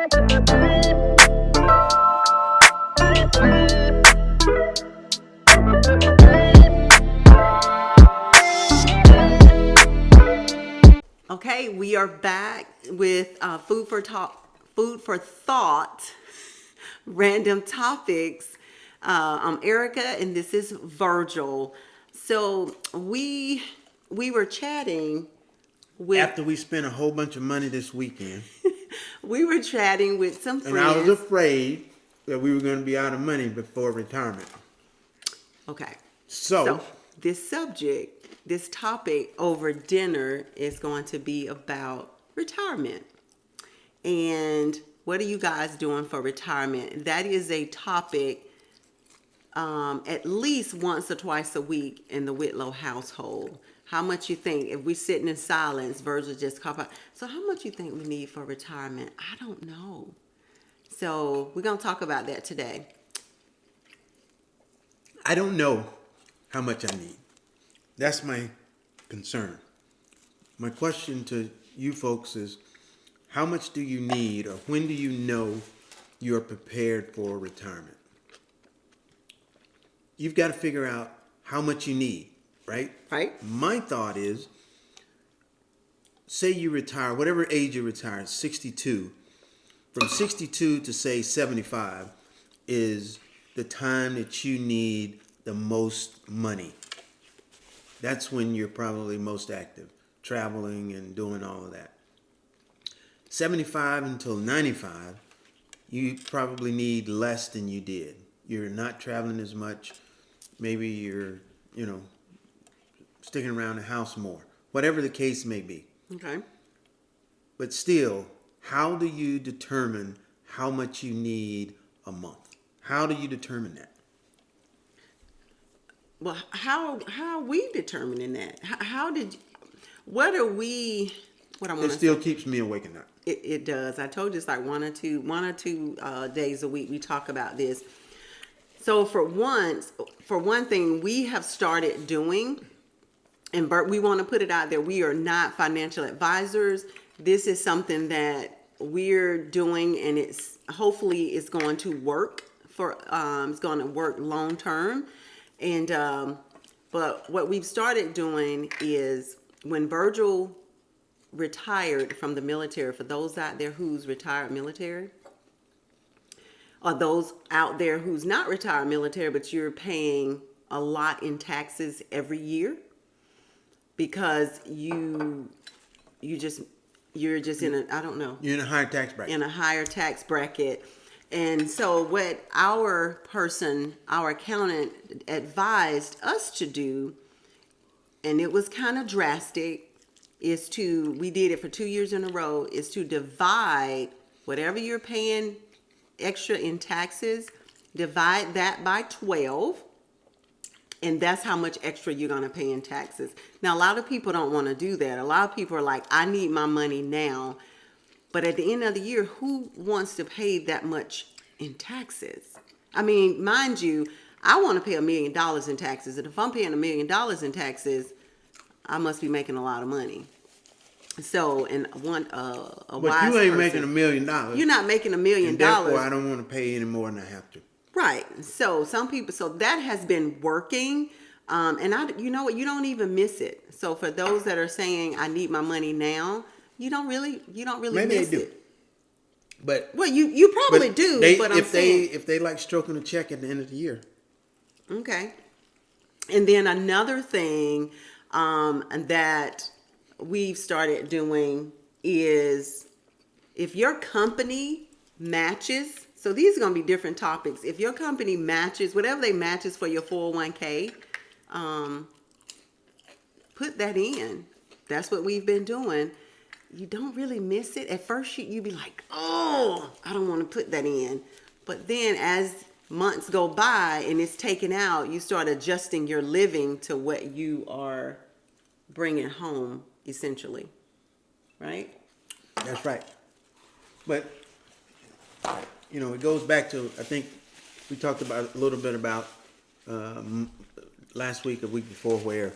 Okay, we are back with food for thought, random topics. I'm Erica, and this is Virgil. So we were chatting with after we spent a whole bunch of money this weekend. We were chatting with some friends. And I was afraid that we were going to be out of money before retirement. Okay. So this topic over dinner is going to be about retirement. And what are you guys doing for retirement? That is a topic at least once or twice a week in the Whitlow household. How much you think, if we're sitting in silence, Virgil just called out, so how much you think we need for retirement? I don't know. So we're going to talk about that today. I don't know how much I need. That's my concern. My question to you folks is, how much do you need, or when do you know you're prepared for retirement? You've got to figure out how much you need, right? Right. My thought is, say you retire, whatever age you retire, 62. From 62 to say 75 is the time that you need the most money. That's when you're probably most active, traveling and doing all of that. 75 until 95, you probably need less than you did. You're not traveling as much. Maybe you're, sticking around the house more. Whatever the case may be. Okay. But still, how do you determine how much you need a month? How do you determine that? Well, how are we determining that? What I want to It still keeps me awake at night. It does. I told you it's like one or two days a week we talk about this. So for one thing, we have started doing, and we want to put it out there, we are not financial advisors. This is something that we're doing, and hopefully it's going to work it's going to work long term. And but what we've started doing is, when Virgil retired from the military, for those out there who's retired military, or those out there who's not retired military, but you're paying a lot in taxes every year because you're just in a, I don't know. You're in a higher tax bracket. In a higher tax bracket. And so what our accountant advised us to do, and it was kind of drastic, we did it for 2 years in a row, is to divide whatever you're paying extra in taxes, divide that by 12, and that's how much extra you're going to pay in taxes. Now, a lot of people don't want to do that. A lot of people are like, I need my money now. But at the end of the year, who wants to pay that much in taxes? I mean, mind you, I want to pay $1 million in taxes. And if I'm paying $1 million in taxes, I must be making a lot of money. So, and a wise But you ain't person, making $1 million. You're not making $1 million. Therefore, I don't want to pay any more than I have to. Right. So that has been working. And you know what? You don't even miss it. So for those that are saying, I need my money now, you don't really Maybe miss they do. it. But Well, you probably do. But if they like stroking a check at the end of the year. Okay. And then another thing that we've started doing is, if your company matches, so these are going to be different topics. If your company matches, whatever they matches for your 401k, put that in. That's what we've been doing. You don't really miss it. At first, you'd be like, oh, I don't want to put that in. But then as months go by and it's taken out, you start adjusting your living to what you are bringing home, essentially. Right? That's right. But, it goes back to, I think we talked about a little bit about last week or week before, where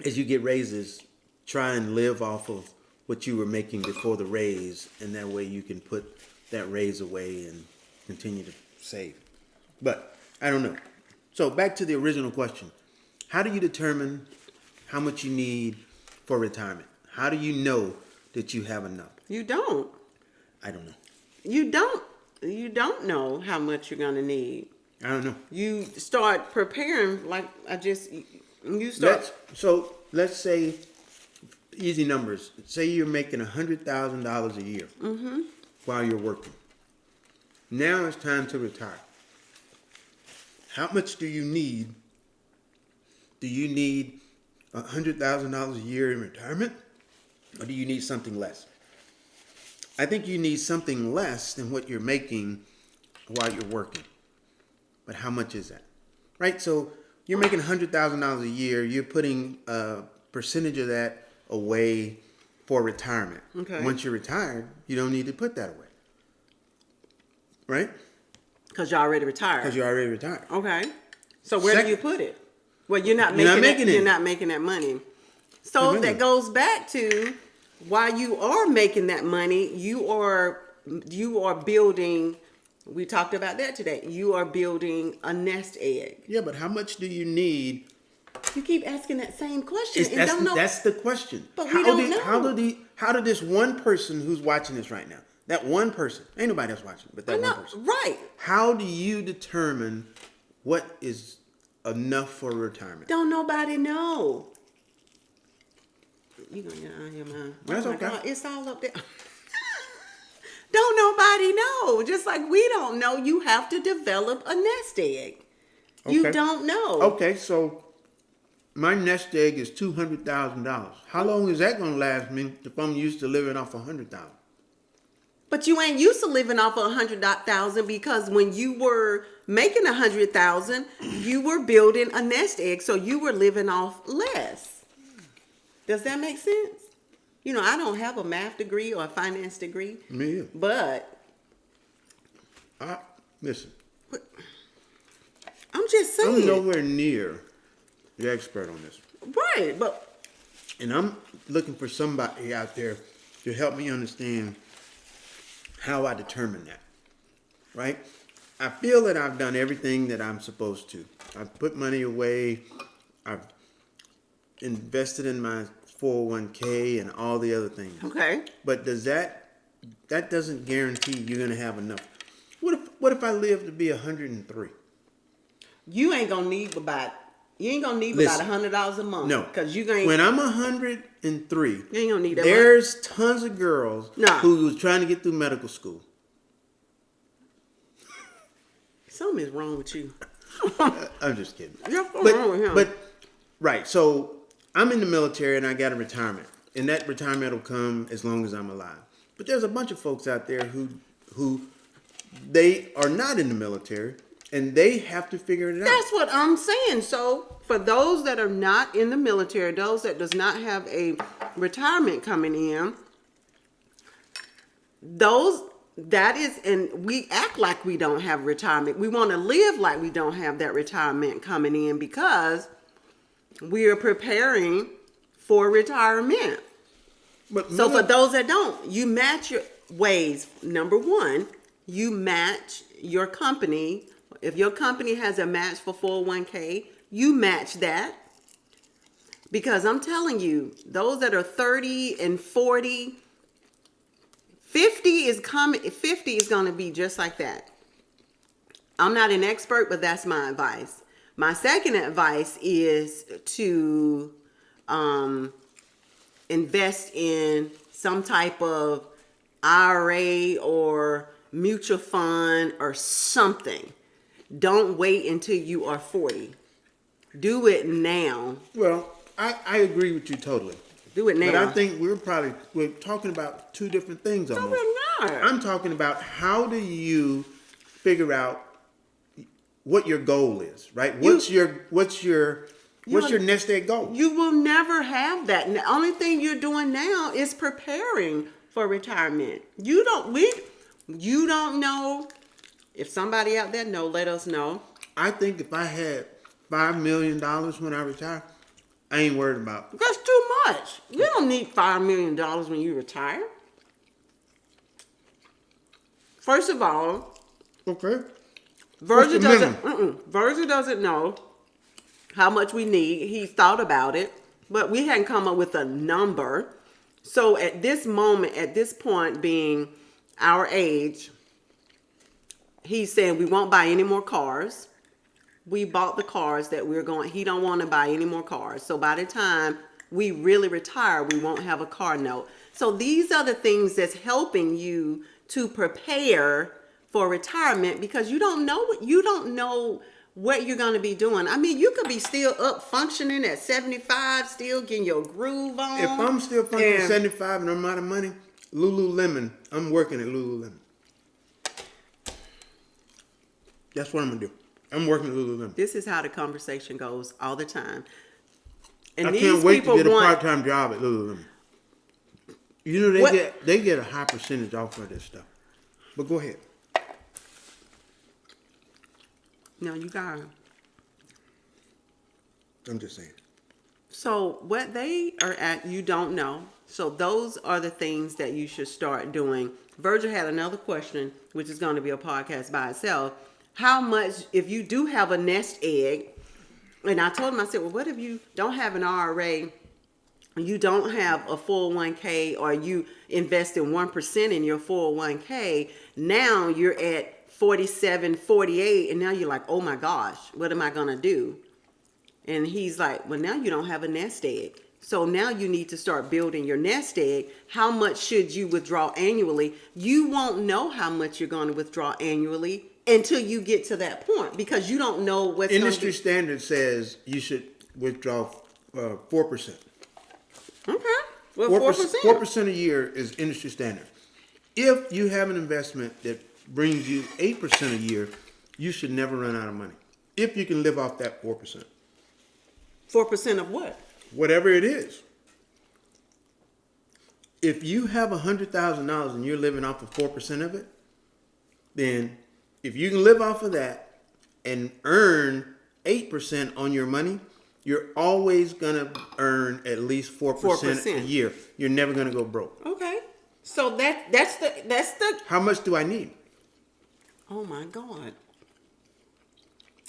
as you get raises, try and live off of what you were making before the raise, and that way you can put that raise away and continue to save. But I don't know. So back to the original question. How do you determine how much you need for retirement? How do you know that you have enough? You don't. I don't know. You don't know how much you're gonna need. I don't know. You start preparing Let's say, easy numbers. Say you're making $100,000 a year while you're working. Now it's time to retire. How much do you need? Do you need $100,000 a year in retirement? Or do you need something less? I think you need something less than what you're making while you're working. But how much is that? Right? So you're making $100,000 a year. You're putting a percentage of that away for retirement. Okay. Once you're retired, you don't need to put that away. Right? Because you're already retired. Because you're already retired. Okay. So where do you put it? Well, you're not making that money. So that goes back to while you are making that money, you are building. We talked about that today. You are building a nest egg. Yeah, but how much do you need? You keep asking that same question and don't know. That's the question. But we don't know. How did this one person who's watching this right now, that one person, ain't nobody else watching, but that one person. Right. How do you determine what is enough for retirement? Don't nobody know. You're going to get out of your mind. That's okay. God, it's all up there. Don't nobody know. Just like we don't know, you have to develop a nest egg. Okay. You don't know. Okay, so my nest egg is $200,000. How long is that going to last me if I'm used to living off $100,000? But you ain't used to living off of $100,000 because when you were making $100,000, you were building a nest egg, so you were living off less. Does that make sense? You know, I don't have a math degree or a finance degree. Me either. But listen. I'm just saying. I'm nowhere near the expert on this. Right, and I'm looking for somebody out there to help me understand how I determine that. Right? I feel that I've done everything that I'm supposed to. I've put money away. I've invested in my 401k and all the other things. Okay. But that doesn't guarantee you're gonna have enough. What if I live to be 103? You ain't gonna need about $100 a month. No, because you gonna. When I'm 103, you ain't gonna need that. There's tons of girls who was trying to get through medical school. Something is wrong with you. I'm just kidding. Wrong with him. But right, so I'm in the military and I got a retirement, and that retirement will come as long as I'm alive. But there's a bunch of folks out there who they are not in the military and they have to figure it out. That's what I'm saying. So for those that are not in the military, those that does not have a retirement coming in, and we act like we don't have retirement. We want to live like we don't have that retirement coming in because we are preparing for retirement. So for those that don't, you match your ways. Number one, you match your company. If your company has a match for 401k, you match that. Because I'm telling you, those that are 30 and 40, 50 is coming. 50 is going to be just like that. I'm not an expert, but that's my advice. My second advice is to invest in some type of IRA or mutual fund or something. Don't wait until you are 40. Do it now. Well, I agree with you totally. Do it now. But I think we're talking about two different things almost. No, we're not. I'm talking about how do you figure out what your goal is, right? What's your nest egg goal? You will never have that. And the only thing you're doing now is preparing for retirement. You don't know. If somebody out there know, let us know. I think if I had $5 million when I retire, I ain't worried about. That's too much. You don't need $5 million when you retire. First of all, Okay. Virgil doesn't know how much we need. He thought about it, but we hadn't come up with a number. So at this moment, at this point being our age, he's saying we won't buy any more cars. We bought the cars that we're going. He don't want to buy any more cars. So by the time we really retire, we won't have a car note. So these are the things that's helping you to prepare for retirement, because you don't know what you're going to be doing. I mean, you could be still up functioning at 75, still getting your groove on. If I'm still functioning at 75 and I'm out of money, Lululemon, I'm working at Lululemon. That's what I'm going to do. I'm working at Lululemon. This is how the conversation goes all the time. And I these can't wait to people get a want, part-time job at Lululemon. You know, they get a high percentage off of this stuff. But go ahead. No, you got it. I'm just saying. So what they are at, you don't know. So those are the things that you should start doing. Virgil had another question, which is going to be a podcast by itself. How much, if you do have a nest egg, and I told him, I said, well, what if you don't have an IRA, you don't have a 401k, or you invest in 1% in your 401k, now you're at 47, 48, and now you're like, oh my gosh, what am I going to do? And he's like, well, now you don't have a nest egg. So now you need to start building your nest egg. How much should you withdraw annually? You won't know how much you're going to withdraw annually until you get to that point, because you don't know what's Industry standard says you should withdraw 4%. Okay. Well, 4%. 4% a year is industry standard. If you have an investment that brings you 8% a year, you should never run out of money. If you can live off that 4%. 4% of what? Whatever it is. If you have $100,000 and you're living off of 4% of it, then if you can live off of that and earn 8% on your money, you're always gonna earn at least 4% a year. You're never gonna go broke. Okay. So that's the. How much do I need? Oh my God.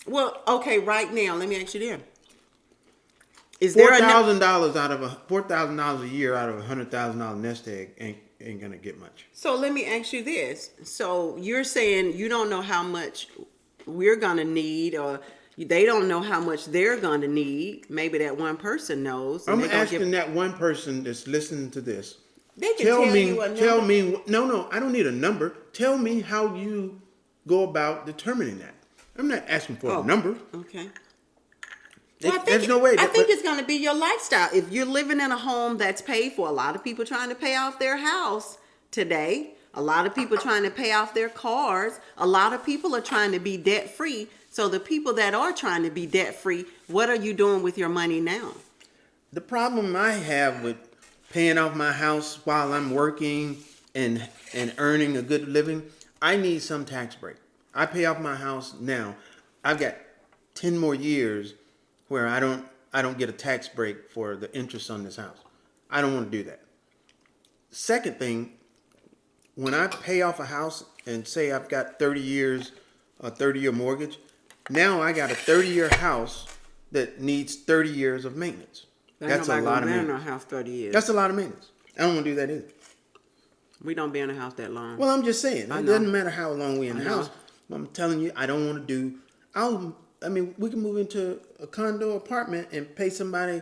Well, okay, right now, let me ask you this. Is there $4,000 out of $4,000 a year out of $100,000 nest egg ain't gonna get much. So let me ask you this. So you're saying you don't know how much we're gonna need, or they don't know how much they're gonna need. Maybe that one person knows. I'm asking that one person that's listening to this. They can tell you a number. Tell me. No, I don't need a number. Tell me how you go about determining that. I'm not asking for a number. Okay. Well, there's no way. I think it's going to be your lifestyle. If you're living in a home that's paid for, a lot of people trying to pay off their house today, a lot of people trying to pay off their cars, a lot of people are trying to be debt free. So the people that are trying to be debt free, what are you doing with your money now? The problem I have with paying off my house while I'm working and earning a good living, I need some tax break. I pay off my house now. I've got 10 more years where I don't get a tax break for the interest on this house. I don't want to do that. Second thing, when I pay off a house and say I've got 30 years, a 30-year mortgage, now I got a 30-year house that needs 30 years of maintenance. That's a lot of maintenance. House 30 years. That's a lot of maintenance. I don't want to do that either. We don't be in a house that long. Well, I'm just saying. It doesn't matter how long we're in the house. I'm telling you, I don't want to do. We can move into a condo apartment and pay somebody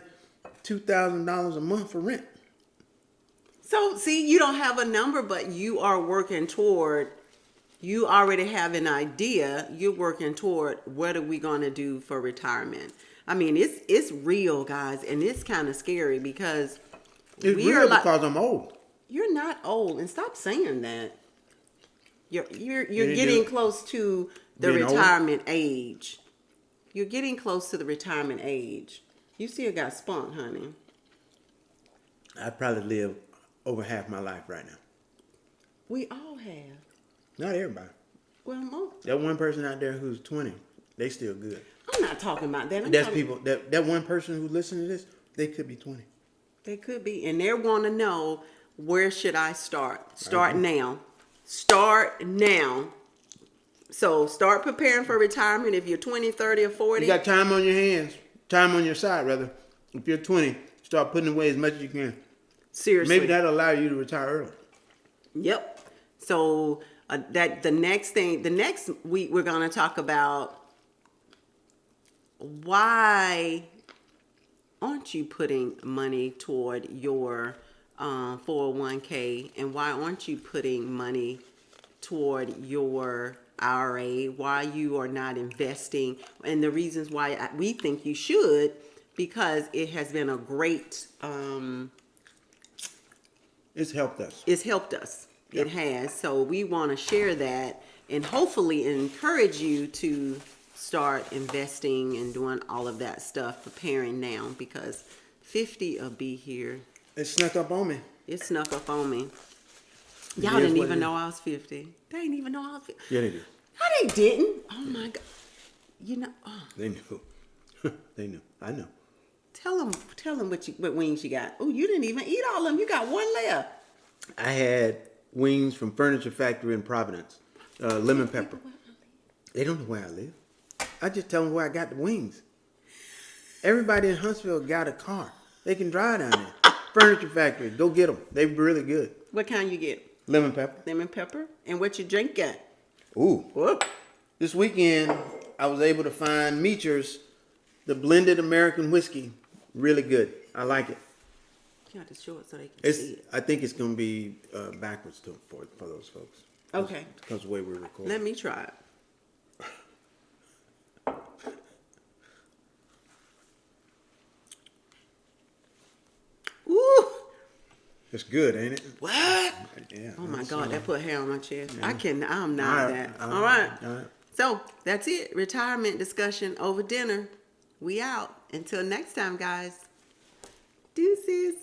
$2,000 a month for rent. So, see, you don't have a number, but you are working toward. You already have an idea. You're working toward what are we going to do for retirement. I mean, it's real, guys, and it's kind of scary because it's real because I'm old. You're not old, and stop saying that. You're getting close to the retirement age. You're getting close to the retirement age. You still got spunk, honey. I probably live over half my life right now. We all have. Not everybody. Well, most. That one person out there who's 20, they still good. I'm not talking about that. That's people. That one person who listens to this, They could be 20. They could be, and they want to know, where should I start? Start now. Start now. So start preparing for retirement if you're 20, 30, or 40. You got time on your hands, time on your side, rather. If you're 20, start putting away as much as you can. Seriously. Maybe that'll allow you to retire early. Yep. So the next week we're going to talk about why aren't you putting money toward your 401k, and why aren't you putting money toward your IRA, why you are not investing, and the reasons why we think you should, because it has been a great It's helped us. It's helped us. It has. So we want to share that and hopefully encourage you to start investing and doing all of that stuff, preparing now, because 50 will be here. It snuck up on me. It snuck up on me. Y'all is didn't what even it know I was 50. They didn't even know I was 50. Yeah, they did. No, they didn't. Oh my God. You know, They knew. They knew. I know. tell them what wings you got. Oh, you didn't even eat all of them. You got one left. I had wings from Furniture Factory in Providence. Lemon pepper. They don't know where I live. I just tell them where I got the wings. Everybody in Huntsville got a car. They can drive down there. Furniture Factory. Go get them. They're really good. What kind you get? Lemon pepper. Lemon pepper. And what you drink got? Ooh. Whoop. This weekend, I was able to find Michter's, the blended American whiskey. Really good. I like it. You have to show it so they can see it. I think it's going to be backwards for those folks. Okay. Because of the way we're recording. Let me try it. Ooh. It's good, ain't it? What? Yeah. Oh my that's, God, that put hair on my chest. I'm not All right, that. all All right. right, all right. So that's it. Retirement discussion over dinner. We out. Until next time, guys. Deuces.